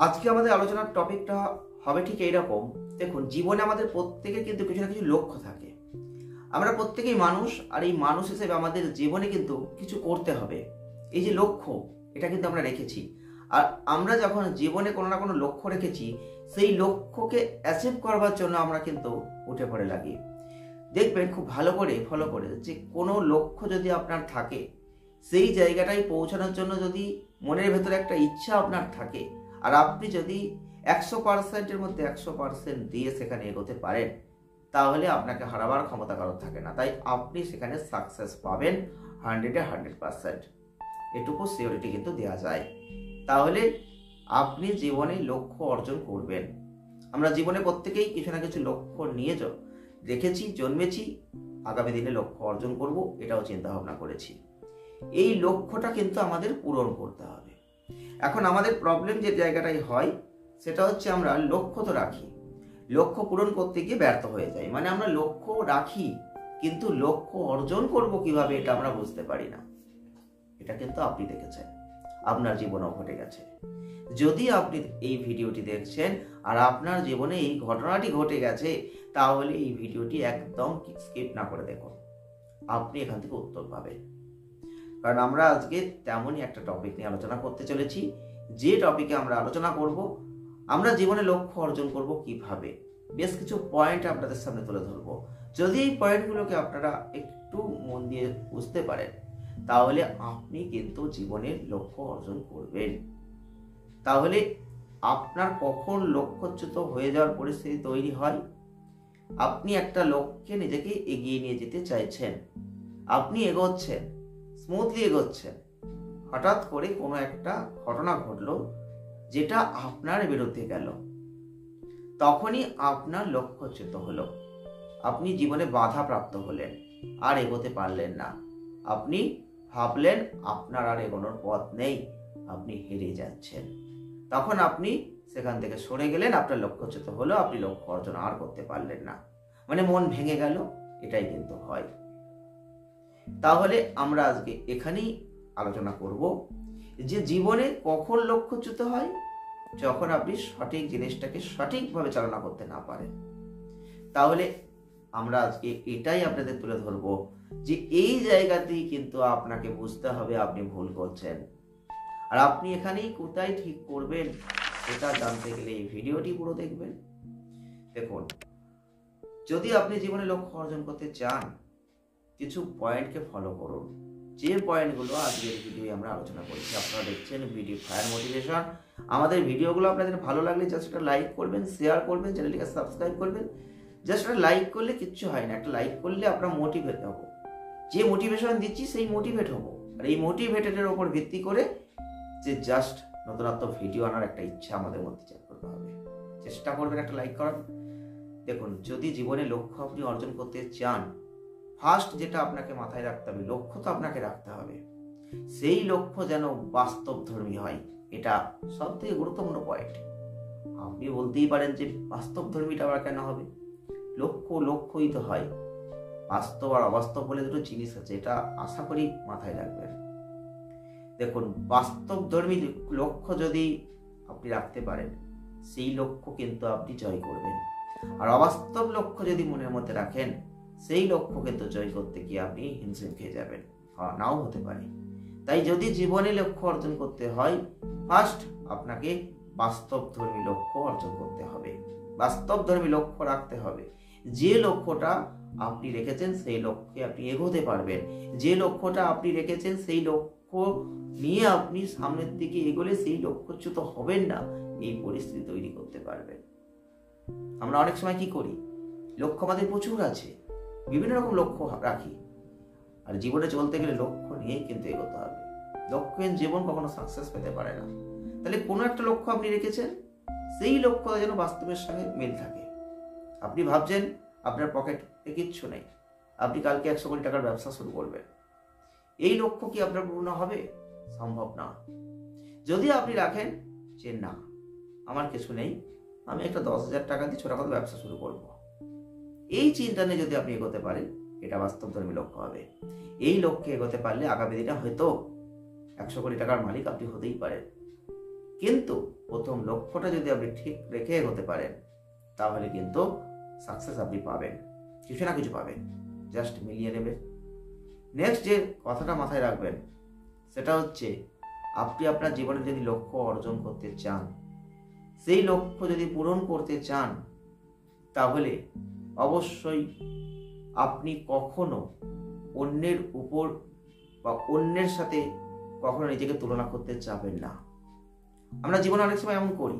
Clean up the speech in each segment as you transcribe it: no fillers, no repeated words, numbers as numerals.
আজকে আমাদের আলোচনার টপিকটা হবে ঠিক এইরকম। দেখুন, জীবনে আমাদের প্রত্যেকের কিন্তু কিছু না কিছু লক্ষ্য থাকে। আমরা প্রত্যেকেই মানুষ, আর এই মানুষ হিসেবে আমাদের জীবনে কিন্তু কিছু করতে হবে। এই যে লক্ষ্য, এটা কিন্তু আমরা রেখেছি। আর আমরা যখন জীবনে কোনো না কোনো লক্ষ্য রেখেছি, সেই লক্ষ্যকে অ্যাচিভ করবার জন্য আমরা কিন্তু উঠে পড়ে লাগি। দেখবেন খুব ভালো করে ফলো করে যে কোনো লক্ষ্য যদি আপনার থাকে, সেই জায়গাটায় পৌঁছানোর জন্য যদি মনের ভেতরে একটা ইচ্ছা আপনার থাকে, আর আপনি যদি 100%-এর মধ্যে 100% দিয়ে সেখানে এগোতে পারেন, তাহলে আপনাকে হারাবার ক্ষমতা কারোর থাকে না। তাই আপনি সেখানে সাকসেস পাবেন 100%। এটুকু সিওরিটি কিন্তু দেওয়া যায়। তাহলে আপনি জীবনে লক্ষ্য অর্জন করবেন। আমরা জীবনে প্রত্যেকেই কিছু না কিছু লক্ষ্য নিয়ে রেখেছি, জন্মেছি, আগামী দিনে লক্ষ্য অর্জন করব, এটাও চিন্তা ভাবনা করেছি। এই লক্ষ্যটা কিন্তু আমাদের পূরণ করতে হবে। এখন আমাদের প্রবলেম যে জায়গাটাই হয়, সেটা হচ্ছে আমরা লক্ষ্য তো রাখি, লক্ষ্য পূরণ করতে গিয়ে ব্যর্থ হয়ে যাই। মানে আমরা লক্ষ্য রাখি, কিন্তু লক্ষ্য অর্জন করব কিভাবে এটা আমরা বুঝতে পারি না। এটা কিন্তু আপনি দেখেছেন, আপনার জীবনেও ঘটে গেছে। যদি আপনি এই ভিডিওটি দেখছেন আর আপনার জীবনে এই ঘটনাটি ঘটে গেছে, তাহলে এই ভিডিওটি একদম স্কিপ না করে দেখুন, আপনি এখান থেকে উত্তর পাবেন। কারণ আমরা আজকে তেমনই একটা টপিক নিয়ে আলোচনা করতে চলেছি, যে টপিকে আমরা আলোচনা করব আমরা জীবনে লক্ষ্য অর্জন করব কিভাবে। বেশ কিছু পয়েন্ট আপনাদের সামনে তুলে ধরবো। যদি এই পয়েন্টগুলোকে আপনারা একটু মন দিয়ে বুঝতে পারেন, তাহলে আপনি কিন্তু জীবনের লক্ষ্য অর্জন করবেন। তাহলে আপনার কখন লক্ষ্যচ্যুত হয়ে যাওয়ার পরিস্থিতি তৈরি হয়, আপনি একটা লক্ষ্যে নিজেকে এগিয়ে নিয়ে যেতে চাইছেন, আপনি এগোচ্ছেন, স্মুথলি এগোচ্ছেন, হঠাৎ করে কোনো একটা ঘটনা ঘটলো যেটা আপনার বিরুদ্ধে গেল, তখনই আপনার লক্ষ্যচ্যুত হলো। আপনি জীবনে বাধা প্রাপ্ত হলেন, আর এগোতে পারলেন না। আপনি ভাবলেন আপনার আর এগোনোর পথ নেই, আপনি হেরে যাচ্ছেন। তখন আপনি সেখান থেকে সরে গেলেন, আপনার লক্ষ্যচ্যুত হলো, আপনি লক্ষ্য অর্জন আর করতে পারলেন না, মানে মন ভেঙে গেল। এটাই কিন্তু হয়। তাহলে আমরা আজকে এখানেই আলোচনা করব যে জীবনে কখন লক্ষ্যচ্যুত হয়, যখন আপনি সঠিক জিনিসটাকে সঠিকভাবে চালনা করতে না পারেন। তাহলে আমরা আজকে এটাই আপনাদের তুলে ধরবো যে এই জায়গাতেই কিন্তু আপনাকে বুঝতে হবে আপনি ভুল করছেন, আর আপনি এখানেই কোথায় ঠিক করবেন সেটা জানতে গেলে এই ভিডিওটি পুরো দেখবেন। দেখুন, যদি আপনি জীবনে লক্ষ্য অর্জন করতে চান, কিছু পয়েন্টকে ফলো করুন, যে পয়েন্টগুলো আজকের ভিডিও আমরা আলোচনা করেছি। আপনারা দেখছেন ভিডিও ফায়ার মোটিভেশন। আমাদের ভিডিওগুলো আপনাদের ভালো লাগলে জাস্ট একটা লাইক করবেন, শেয়ার করবেন, চ্যানেলটিকে সাবস্ক্রাইব করবেন। জাস্ট একটা লাইক করলে কিচ্ছু হয় না, একটা লাইক করলে আমরা মোটিভেট হব, যে মোটিভেশন দিচ্ছি সেই মোটিভেট হব। আর এই মোটিভেটেডের ওপর ভিত্তি করে যে জাস্ট নতুনত্ব ভিডিও আনার একটা ইচ্ছা আমাদের মধ্যে চেক করতে হবে। চেষ্টা করবেন একটা লাইক করার। দেখুন, যদি জীবনে লক্ষ্য আপনি অর্জন করতে চান, ফার্স্ট যেটা আপনাকে মাথায় রাখতে হবে, লক্ষ্য তো আপনাকে রাখতে হবে, সেই লক্ষ্য যেন বাস্তবধর্মী হয়। এটা সব থেকে গুরুত্বপূর্ণ পয়েন্ট। আপনি বলতেই পারেন যে বাস্তবধর্মীটা আবার কেন হবে? লক্ষ্যই তো হয়। বাস্তব আর অবাস্তব বলে দুটো জিনিস আছে, এটা আশা করি মাথায় রাখবেন। দেখুন, বাস্তবধর্মী লক্ষ্য যদি আপনি রাখতে পারেন, সেই লক্ষ্য কিন্তু আপনি জয় করবেন। আর অবাস্তব লক্ষ্য যদি মনের মধ্যে রাখেন, সেই লক্ষ্য কিন্তু জয় করতে গিয়ে আপনি হিমশিম খেয়ে যাবেন, নাও হতে পারে। তাই যদি জীবনে লক্ষ্য অর্জন করতে হয়, ফার্স্ট আপনাকে বাস্তবধর্মী লক্ষ্য অর্জন করতে হবে, বাস্তবধর্মী লক্ষ্য রাখতে হবে। যে লক্ষ্যটা আপনি রেখেছেন সেই লক্ষ্যে আপনি এগোতে পারবেন, যে লক্ষ্যটা আপনি রেখেছেন সেই লক্ষ্য নিয়ে আপনি সামনের দিকে এগোলে সেই লক্ষ্যচ্যুত হবেন না, এই পরিস্থিতি তৈরি করতে পারবেন। আমরা অনেক সময় কি করি, লক্ষ্য আমাদের প্রচুর আছে, বিভিন্ন রকম লক্ষ্য রাখি, আর জীবনে চলতে গেলে লক্ষ্য নিয়েই কিন্তু এগোতে হবে। লক্ষ্যহীন জীবন কখনো সাকসেস পেতে পারে না। তাহলে কোনো একটা লক্ষ্য আপনি রেখেছেন, সেই লক্ষ্য যেন বাস্তবের সঙ্গে মিল থাকে। আপনি ভাবছেন আপনার পকেটে কিচ্ছু নেই, আপনি কালকে 100 কোটি টাকার ব্যবসা শুরু করবেন, এই লক্ষ্য কি আপনার পূর্ণ হবে? সম্ভব না। যদি আপনি রাখেন যে না, আমার কিছু নেই, আমি একটা 10,000 টাকা দিয়ে ছোটখাটো ব্যবসা শুরু করব, এই চিন্তা নিয়ে যদি আপনি এগোতে পারেন, এটা বাস্তবধর্মী লক্ষ্য হবে। এই লক্ষ্যে এগোতে পারলে আগামী দিনে হয়তো 100 কোটি টাকার মালিক আপনি হতেই পারেন। কিন্তু প্রথম লক্ষ্যটা যদি আপনি ঠিক রেখে এগোতে পারেন, তাহলে কিন্তু সাকসেস আপনি পাবেন, কিছু না কিছু পাবেন, জাস্ট মিলিয়ে নেবেন। নেক্সট যে কথাটা মাথায় রাখবেন সেটা হচ্ছে, আপনি আপনার জীবনে যদি লক্ষ্য অর্জন করতে চান, সেই লক্ষ্য যদি পূরণ করতে চান, তাহলে অবশ্যই আপনি কখনো অন্যের উপর বা অন্যের সাথে কখনো নিজেকে তুলনা করতে যাবেন না। আমরা জীবনে অনেক সময় এমন করি,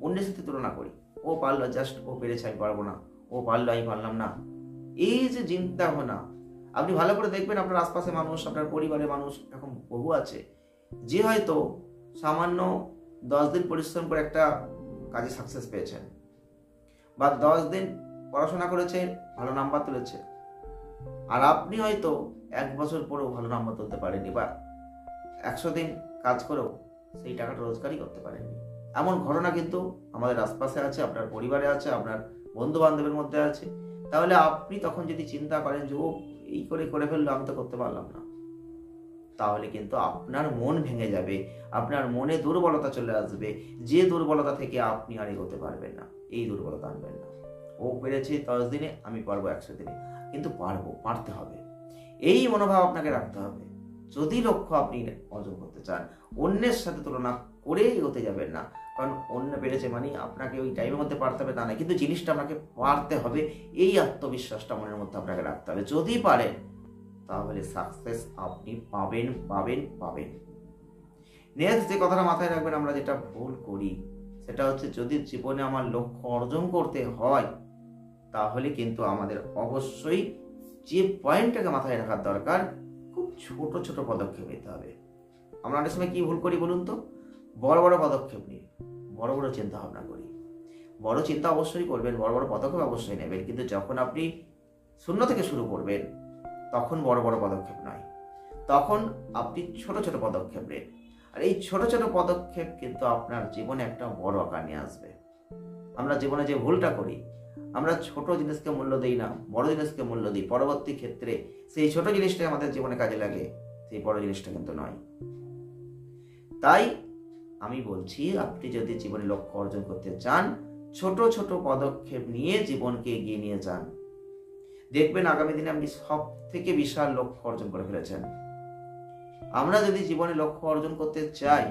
অন্যের সাথে তুলনা করি, ও পারলো, জাস্ট ও পেরেছে, আমি পারবো না, ও পারলো, আমি পারলাম না। এই যে চিন্তা ভাবনা, আপনি ভালো করে দেখবেন আপনার আশপাশে মানুষ, আপনার পরিবারের মানুষ এরকম বহু আছে যে হয়তো সামান্য 10 দিন পরিশ্রম করে একটা কাজে সাকসেস পেয়েছেন, বা 10 দিন পড়াশোনা করেছে, ভালো নাম্বার তুলেছে, আর আপনি হয়তো 1 বছর পরেও ভালো নাম্বার তুলতে পারেননি, বা 100 দিন কাজ করেও সেই টাকাটা রোজগারই করতে পারেননি। এমন ঘটনা কিন্তু আমাদের আশপাশে আছে, আপনার পরিবারে আছে, আপনার বন্ধু বান্ধবের মধ্যে আছে। তাহলে আপনি তখন যদি চিন্তা করেন যে ও এই করে ফেললো, আমি তো করতে পারলাম না, তাহলে কিন্তু আপনার মন ভেঙে যাবে, আপনার মনে দুর্বলতা চলে আসবে, যে দুর্বলতা থেকে আপনি আর এগোতে পারবেন না। এই দুর্বলতা আনবেন না। ও পেরেছে 10 দিনে, আমি পারবো 100 দিনে, কিন্তু পারতে হবে, এই মনোভাব আপনাকে রাখতে হবে। যদি লক্ষ্য আপনি অর্জন করতে চান, অন্যের সাথে তুলনা করে এগোতে যাবেন না, কারণ অন্য পেরেছে মানে আপনাকে ওই টাইমের মধ্যে পারতে হবে তা না, কিন্তু জিনিসটা আপনাকে পারতে হবে, এই আত্মবিশ্বাসটা মনের মধ্যে আপনাকে রাখতে হবে। যদি পারেন, তাহলে সাকসেস আপনি পাবেন পাবেন পাবেন। নেক্সট যে কথাটা মাথায় রাখবেন, আমরা যেটা ভুল করি সেটা হচ্ছে, যদি জীবনে আমার লক্ষ্য অর্জন করতে হয়, তাহলে কিন্তু আমাদের অবশ্যই যে পয়েন্টটাকে মাথায় রাখার দরকার, খুব ছোট ছোট পদক্ষেপ নিতে হবে। আমরা অনেক সময় কি ভুল করি বলুন তো? বড় বড় পদক্ষেপ নিই, বড় বড় চিন্তা ভাবনা করি। বড় চিন্তা অবশ্যই করবেন, বড় বড় পদক্ষেপ অবশ্যই নেবেন, কিন্তু যখন আপনি শূন্য থেকে শুরু করবেন, তখন বড় বড় পদক্ষেপ নয়, তখন আপনি ছোট ছোট পদক্ষেপ নেন। আর এই ছোট ছোট পদক্ষেপ কিন্তু আপনার জীবনে একটা বড় আকার নিয়ে আসবে। আমরা জীবনে যে ভুলটা করি, আমরা ছোট জিনিসকে মূল্য দিই না, বড় জিনিসকে মূল্য দিই। পরবর্তী ক্ষেত্রে সেই ছোট জিনিসটাই আমাদের জীবনে কাজে লাগে, সেই বড় জিনিসটা কিন্তু নয়। তাই আমি বলছি, আপনি যদি জীবনে লক্ষ্য অর্জন করতে চান, ছোট ছোট পদক্ষেপ নিয়ে জীবনকে এগিয়ে নিয়ে যান। দেখবেন আগামী দিনে আপনি সব থেকে বিশাল লক্ষ্য অর্জন করে ফেলেছেন। আমরা যদি জীবনে লক্ষ্য অর্জন করতে চাই,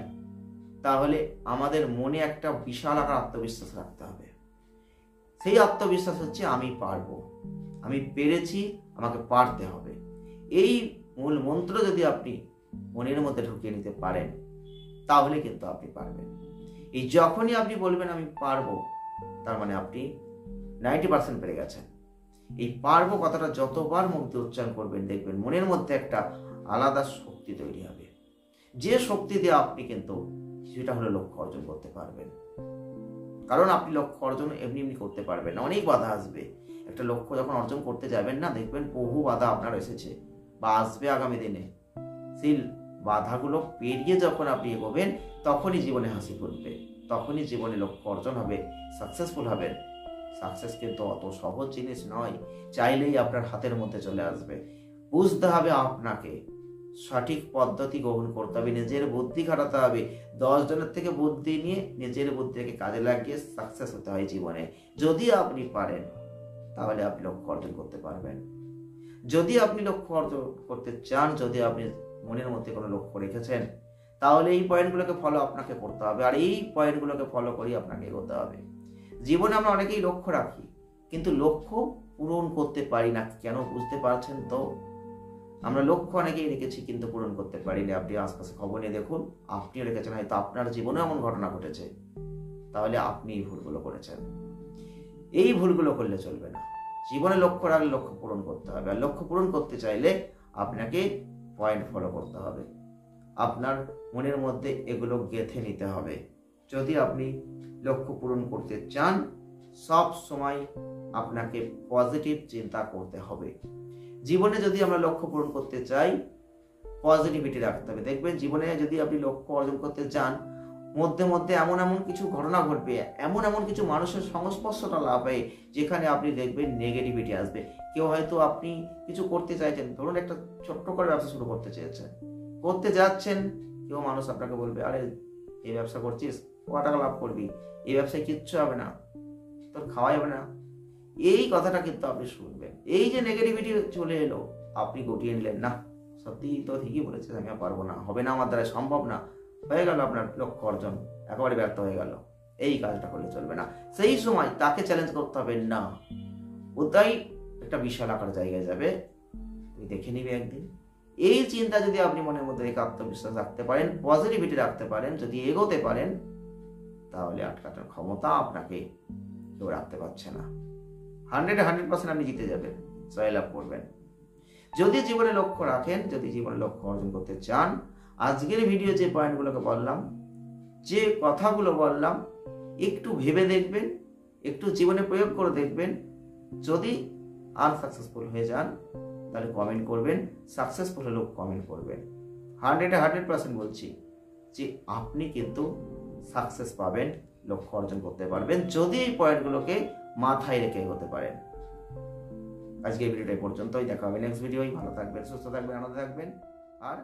তাহলে আমাদের মনে একটা বিশাল আকার আত্মবিশ্বাস রাখতে হবে। সেই আত্মবিশ্বাস হচ্ছে, আমি পারবো, আমি পেরেছি, আমাকে পারতে হবে। এই মূল মন্ত্র যদি আপনি মনের মধ্যে ঢুকিয়ে নিতে পারেন, তাহলে কিন্তু আপনি পারবেন। এই যখনই আপনি বলবেন আমি পারবো, তার মানে আপনি 90% পেরে গেছেন। এই পারবো কথাটা যতবার মুখ দিয়ে উচ্চারণ করবেন, দেখবেন মনের মধ্যে একটা আলাদা শক্তি তৈরি হবে, যে শক্তি দিয়ে আপনি কিন্তু কিছুটা হলে লক্ষ্য অর্জন করতে পারবেন। কারণ আপনি লক্ষ্য অর্জন এমনি এমনি করতে পারবেন না, অনেক বাধা আসবে। একটা লক্ষ্য যখন অর্জন করতে যাবেন না, দেখবেন বহু বাধা আপনার এসেছে বা আসবে আগামী দিনে। সেই বাধাগুলো পেরিয়ে যখন আপনি এগোবেন, তখনই জীবনে হাসি ফুটবে, তখনই জীবনে লক্ষ্য অর্জন হবে, সাকসেসফুল হবেন। সাকসেস কিন্তু অত সহজ জিনিস নয়, চাইলেই আপনার হাতের মধ্যে চলে আসবে। বুঝতে হবে আপনাকে, সঠিক পদ্ধতি গ্রহণ করতে হবে, নিজের বুদ্ধি খাটাতে হবে। 10 জনের থেকে বুদ্ধি নিয়ে নিজের বুদ্ধিকে কাজে লাগিয়ে সাকসেস হতে হয় জীবনে। যদি আপনি পারেন, তাহলে আপনি লক্ষ্য অর্জন করতে পারবেন। যদি আপনি লক্ষ্য অর্জন করতে চান, যদি আপনি মনের মধ্যে কোনো লক্ষ্য রেখেছেন, তাহলে এই পয়েন্টগুলোকে ফলো আপনাকে করতে হবে, আর এই পয়েন্টগুলোকে ফলো করেই আপনাকে এগোতে হবে। জীবনে আমরা অনেকেই লক্ষ্য রাখি, কিন্তু লক্ষ্য পূরণ করতে পারি না। কেন বুঝতে পারছেন তো? আমরা লক্ষ্য অনেকেই রেখেছি, কিন্তু পূরণ করতে পারিনি। আপনি আশপাশে খবর নিয়ে দেখুন, আপনিও রেখেছেন, হয়তো আপনার জীবনেও এমন ঘটনা ঘটেছে। তাহলে আপনি এই ভুলগুলো করেছেন। এই ভুলগুলো করলে চলবে না। জীবনে লক্ষ্য রাখলে লক্ষ্য পূরণ করতে হবে, আর লক্ষ্য পূরণ করতে চাইলে আপনাকে পয়েন্ট ফলো করতে হবে, আপনার মনের মধ্যে এগুলো গেঁথে নিতে হবে। যদি আপনি লক্ষ্য পূরণ করতে চান, সব সময় আপনাকে পজিটিভ চিন্তা করতে হবে। জীবনে যদি আমরা লক্ষ্য পূরণ করতে চাই, পজিটিভিটি রাখতে হবে। দেখবেন জীবনে যদি আপনি লক্ষ্য অর্জন করতে চান, মধ্যে মধ্যে এমন এমন কিছু ঘটনা ঘটবে, এমন এমন কিছু মানুষের সংস্পর্শটা লাভ হয়, যেখানে আপনি দেখবেন নেগেটিভিটি আসবে। কেউ হয়তো আপনি কিছু করতে চাইছেন, ধরুন একটা ছোট্ট করে ব্যবসা শুরু করতে চেয়েছেন, করতে যাচ্ছেন, কেউ মানুষ আপনাকে বলবে, আরে এই ব্যবসা করছিস, টাকা লাভ করবি, এই ব্যবসায় কিচ্ছু হবে না, তোর খাওয়াই হবে না, এই কথাটা কিন্তু আপনি শুনবেন। এই যে নেগেটিভিটি চলে এলো, আপনি গুটিয়ে নিলেন, না সত্যি তো ঠিকই বলেছে, আমি আর পারবো না, হবে না, আমার দ্বারা সম্ভব না, হয়ে গেল আপনার লক্ষ্য অর্জন একেবারে ব্যর্থ হয়ে গেল। এই কাজটা করলে চলবে না। সেই সময় তাকে চ্যালেঞ্জ করতে হবে, না ওটাই একটা বিশাল আকার জায়গায় যাবে, তুই দেখে নিবি একদিন। এই চিন্তা যদি আপনি মনের মধ্যে রেখে আত্মবিশ্বাস রাখতে পারেন, পজিটিভিটি রাখতে পারেন, যদি এগোতে পারেন, তাহলে আটকানোর ক্ষমতা আপনাকে কেউ রাখতে পারছে না। 100% আপনি জিতে যাবেন, জয়লাভ করবেন। যদি জীবনে লক্ষ্য রাখেন, যদি জীবনে লক্ষ্য অর্জন করতে চান, আজকের ভিডিও যে পয়েন্টগুলোকে বললাম, যে কথাগুলো বললাম, একটু ভেবে দেখবেন, একটু জীবনে প্রয়োগ করে দেখবেন। যদি আনসাকসেসফুল হয়ে যান তাহলে কমেন্ট করবেন, সাকসেসফুল হলেও কমেন্ট করবেন। 100% বলছি যে আপনি কিন্তু সাকসেস পাবেন, লক্ষ্য অর্জন করতে পারবেন, যদি এই পয়েন্টগুলোকে মাথায় রেখে এগোতে পারেন। আজকে এই ভিডিওটা পর্যন্তই, দেখা হবে নেক্সট ভিডিওই। ভালো থাকবেন, সুস্থ থাকবেন, আনন্দ থাকবেন, আর